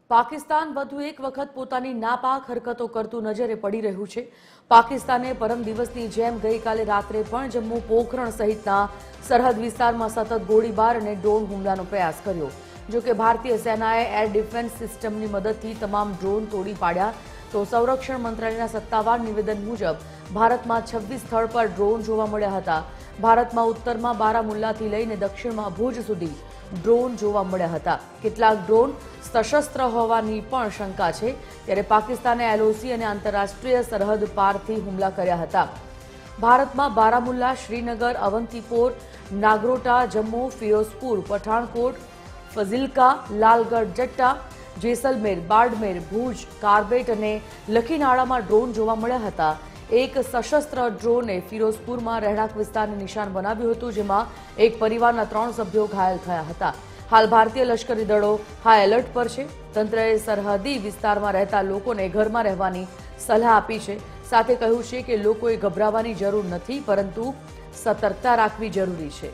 પાકિસ્તાન વધુ એક વખત પોતાની નાપાક હરકતો કરતું નજરે પડી રહ્યું છે। પાકિસ્તાને પરમ દિવસની જેમ ગઈકાલે રાત્રે પણ જમ્મુ પોખરણ સહિતના સરહદ વિસ્તારમાં સતત ગોળીબાર અને ડ્રોન હુમલાનો પ્રયાસ કર્યો। જો કે ભારતીય સેનાએ એર ડિફેન્સ સિસ્ટમની મદદથી તમામ ડ્રોન તોડી પાડ્યા। તો સંરક્ષણ મંત્રાલયના સત્તાવાર નિવેદન મુજબ ભારતમાં 26 સ્થળ પર ડ્રોન જોવા મળ્યા હતા। ભારતમાં ઉત્તરમાં બારામુલ્લાથી લઈને દક્ષિણમાં ભુજ સુધી ડ્રોન જોવા મળ્યા હતા। કેટલાક ડ્રોન સશસ્ત્ર હોવાની પણ શંકા છે, ત્યારે પાકિસ્તાને એલઓસી અને આંતરરાષ્ટ્રીય સરહદ પારથી હુમલા કર્યા હતા। ભારતમાં બારામુલ્લા, શ્રીનગર, અવંતીપોર, નાગરોટા, જમ્મુ, ફિરોઝપુર, પઠાણકોટ, ફઝિલ્કા, લાલગઢ જટ્ટા, જેસલમેર, બાડમેર, ભુજ, કાર્બેટ અને લખીનાળામાં ડ્રોન જોવા મળ્યા હતા। એક સશસ્ત્ર ડ્રોને ફિરોઝપુરમાં રહેણાંક વિસ્તારને નિશાન બનાવ્યું હતું, જેમાં એક પરિવારના 3 સભ્યો ઘાયલ થયા હતા। હાલ ભારતીય લશ્કરી દળો હાઈ એલર્ટ પર છે। તંત્રએ સરહદી વિસ્તારમાં રહેતા લોકોને ઘરમાં રહેવાની સલાહ આપી છે। સાથે કહ્યું છે કે લોકોએ ગભરાવાની જરૂર નથી, પરંતુ સતર્કતા રાખવી જરૂરી છે।